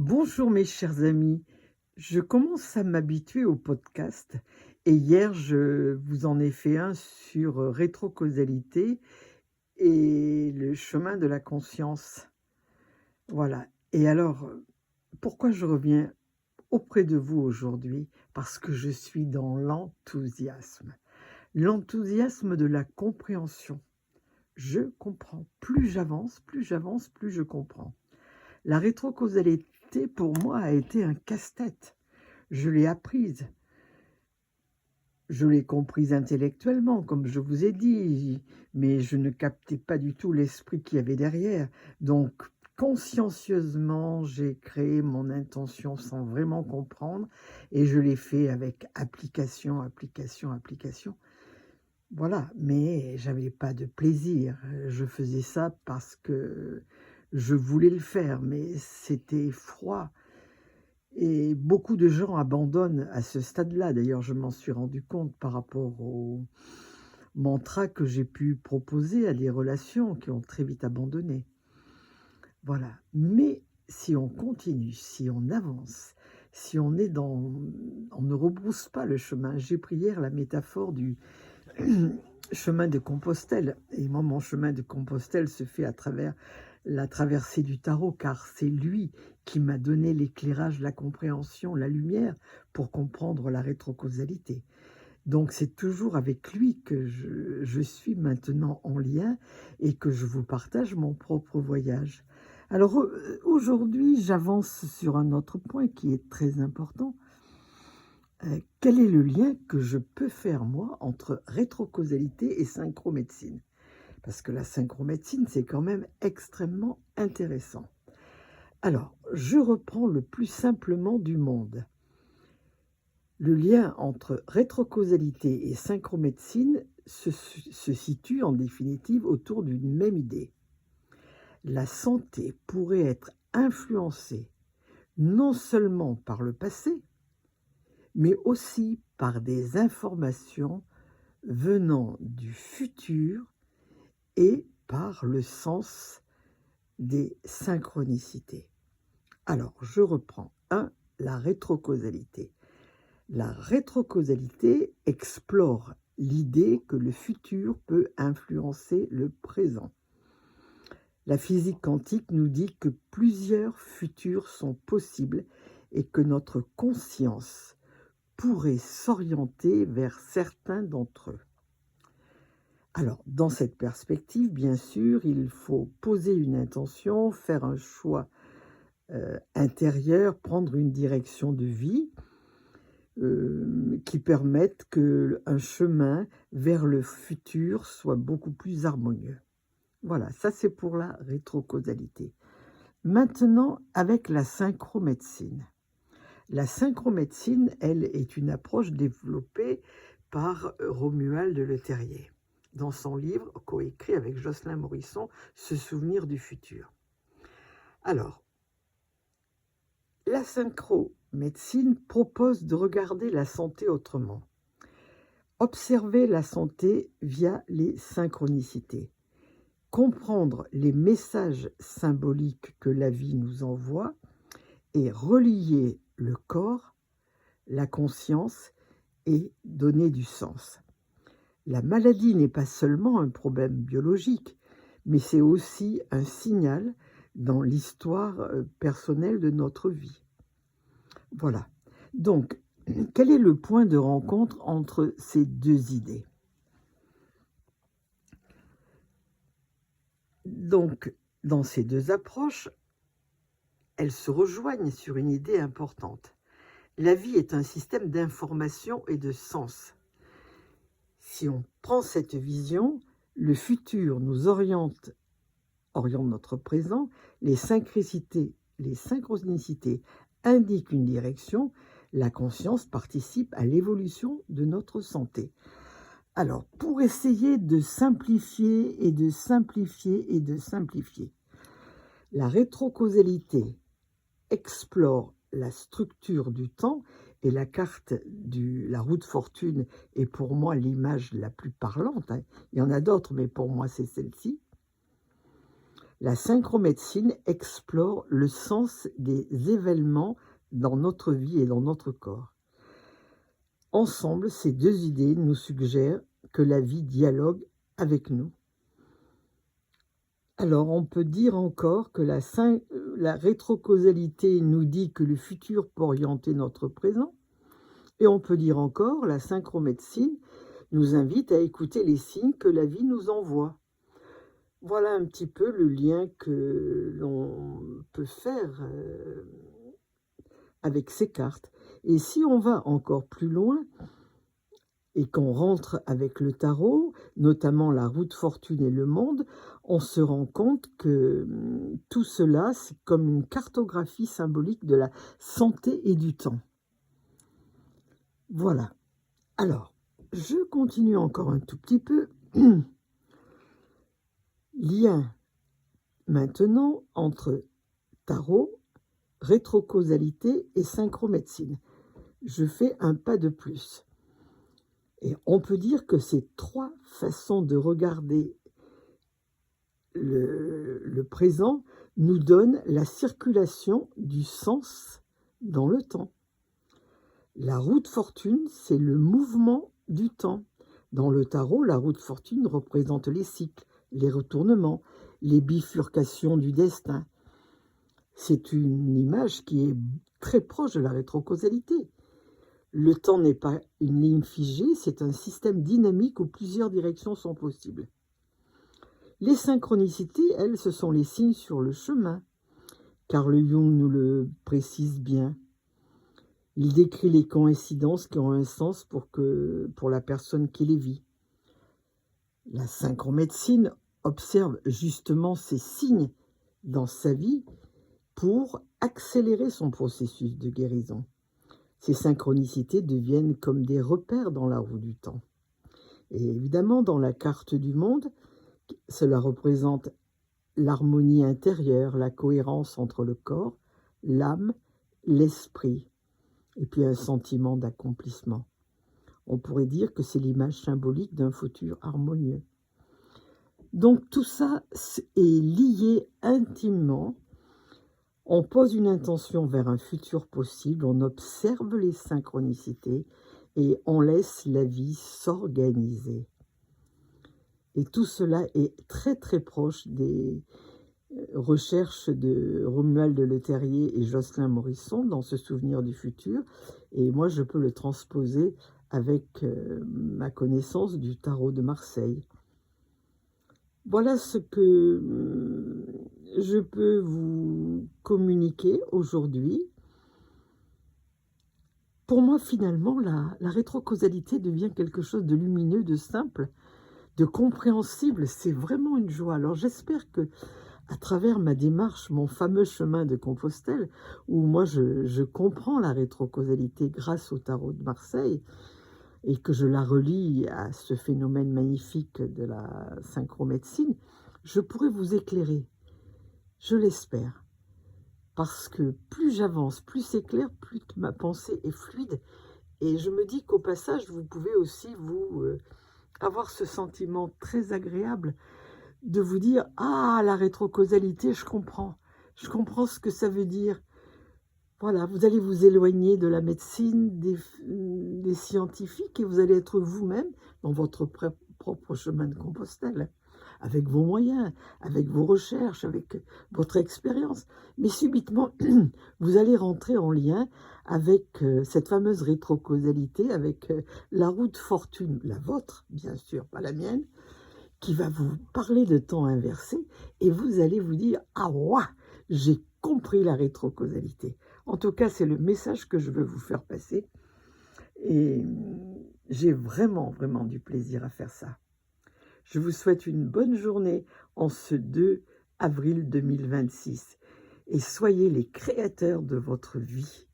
Bonjour mes chers amis, je commence à m'habituer au podcast et hier je vous en ai fait un sur rétrocausalité et le chemin de la conscience. Voilà. Et alors, pourquoi je reviens auprès de vous aujourd'hui? Parce que je suis dans l'enthousiasme. L'enthousiasme de la compréhension. Je comprends. Plus j'avance, plus je comprends. La rétrocausalité, pour moi, a été un casse-tête. Je l'ai apprise. Je l'ai comprise intellectuellement, comme je vous ai dit, mais je ne captais pas du tout l'esprit qu'il y avait derrière. Donc, consciencieusement, j'ai créé mon intention sans vraiment comprendre, et je l'ai fait avec application, application, application. Voilà, mais j'avais pas de plaisir. Je faisais ça parce que je voulais le faire, mais c'était froid. Et beaucoup de gens abandonnent à ce stade-là. D'ailleurs, je m'en suis rendu compte par rapport au mantra que j'ai pu proposer à des relations qui ont très vite abandonné. Voilà. Mais si on continue, si on avance, si on est dans... On ne rebrousse pas le chemin. J'ai pris hier la métaphore du chemin de Compostelle. Et moi, mon chemin de Compostelle se fait à travers la traversée du tarot, car c'est lui qui m'a donné l'éclairage, la compréhension, la lumière pour comprendre la rétrocausalité. Donc c'est toujours avec lui que je suis maintenant en lien et que je vous partage mon propre voyage. Alors aujourd'hui, j'avance sur un autre point qui est très important. Quel est le lien que je peux faire, moi, entre rétrocausalité et synchromédecine? Parce que la synchromédecine, c'est quand même extrêmement intéressant. Alors, je reprends le plus simplement du monde. Le lien entre rétrocausalité et synchromédecine se situe en définitive autour d'une même idée. La santé pourrait être influencée non seulement par le passé, mais aussi par des informations venant du futur et par le sens des synchronicités. Alors, je reprends. 1. La rétrocausalité. La rétrocausalité explore l'idée que le futur peut influencer le présent. La physique quantique nous dit que plusieurs futurs sont possibles et que notre conscience pourrait s'orienter vers certains d'entre eux. Alors, dans cette perspective, bien sûr, il faut poser une intention, faire un choix intérieur, prendre une direction de vie qui permette qu'un chemin vers le futur soit beaucoup plus harmonieux. Voilà, ça c'est pour la rétrocausalité. Maintenant, avec la synchromédecine. La synchromédecine, elle, est une approche développée par Romuald Le Terrier dans son livre coécrit avec Jocelyn Morisson, Se souvenir du futur. Alors, la synchromédecine propose de regarder la santé autrement. Observer la santé via les synchronicités. Comprendre les messages symboliques que la vie nous envoie et relier le corps, la conscience et donner du sens. La maladie n'est pas seulement un problème biologique, mais c'est aussi un signal dans l'histoire personnelle de notre vie. Voilà. Donc, quel est le point de rencontre entre ces deux idées? Donc, dans ces deux approches, elles se rejoignent sur une idée importante. La vie est un système d'information et de sens. Si on prend cette vision, le futur nous oriente notre présent, les synchronicités indiquent une direction, la conscience participe à l'évolution de notre santé. Alors, pour essayer de simplifier et de simplifier et de simplifier, la rétrocausalité explore la structure du temps et la carte de la roue de fortune est pour moi l'image la plus parlante. Il y en a d'autres, mais pour moi c'est celle-ci. La synchromédecine explore le sens des événements dans notre vie et dans notre corps. Ensemble, ces deux idées nous suggèrent que la vie dialogue avec nous. Alors, on peut dire encore que la rétrocausalité nous dit que le futur peut orienter notre présent. Et on peut dire encore, la synchromédecine nous invite à écouter les signes que la vie nous envoie. Voilà un petit peu le lien que l'on peut faire avec ces cartes. Et si on va encore plus loin et qu'on rentre avec le tarot, notamment la roue de fortune et le monde, on se rend compte que tout cela, c'est comme une cartographie symbolique de la santé et du temps. Voilà. Alors, je continue encore un tout petit peu. Lien maintenant entre tarot, rétrocausalité et synchromédecine. Je fais un pas de plus. Et on peut dire que ces trois façons de regarder le présent nous donnent la circulation du sens dans le temps. La roue de fortune, c'est le mouvement du temps. Dans le tarot, la roue de fortune représente les cycles, les retournements, les bifurcations du destin. C'est une image qui est très proche de la rétrocausalité. Le temps n'est pas une ligne figée, c'est un système dynamique où plusieurs directions sont possibles. Les synchronicités, elles, ce sont les signes sur le chemin. Carl Jung nous le précise bien. Il décrit les coïncidences qui ont un sens pour la personne qui les vit. La synchromédecine observe justement ces signes dans sa vie pour accélérer son processus de guérison. Ces synchronicités deviennent comme des repères dans la roue du temps. Et évidemment, dans la carte du monde, cela représente l'harmonie intérieure, la cohérence entre le corps, l'âme, l'esprit, et puis un sentiment d'accomplissement. On pourrait dire que c'est l'image symbolique d'un futur harmonieux. Donc tout ça est lié intimement. On pose une intention vers un futur possible, on observe les synchronicités et on laisse la vie s'organiser. Et tout cela est très très proche des recherches de Romuald de Le Terrier et Jocelyn Morisson dans ce souvenir du futur. Et moi, je peux le transposer avec ma connaissance du tarot de Marseille. Voilà ce que je peux vous communiquer aujourd'hui. Pour moi, finalement, la rétrocausalité devient quelque chose de lumineux, de simple, de compréhensible. C'est vraiment une joie. Alors j'espère que, à travers ma démarche, mon fameux chemin de Compostelle, où moi je comprends la rétrocausalité grâce au tarot de Marseille, et que je la relie à ce phénomène magnifique de la synchromédecine, je pourrai vous éclairer. Je l'espère. Parce que plus j'avance, plus c'est clair, plus ma pensée est fluide. Et je me dis qu'au passage, vous pouvez aussi vous avoir ce sentiment très agréable de vous dire « Ah, la rétrocausalité, je comprends ce que ça veut dire. » Voilà, vous allez vous éloigner de la médecine, des scientifiques, et vous allez être vous-même dans votre propre chemin de Compostelle, avec vos moyens, avec vos recherches, avec votre expérience. Mais subitement, vous allez rentrer en lien avec cette fameuse rétrocausalité, avec la roue de fortune, la vôtre, bien sûr, pas la mienne, qui va vous parler de temps inversé, et vous allez vous dire « Ah, ouah, j'ai compris la rétrocausalité ». En tout cas, c'est le message que je veux vous faire passer. Et j'ai vraiment, vraiment du plaisir à faire ça. Je vous souhaite une bonne journée en ce 2 avril 2026. Et soyez les créateurs de votre vie.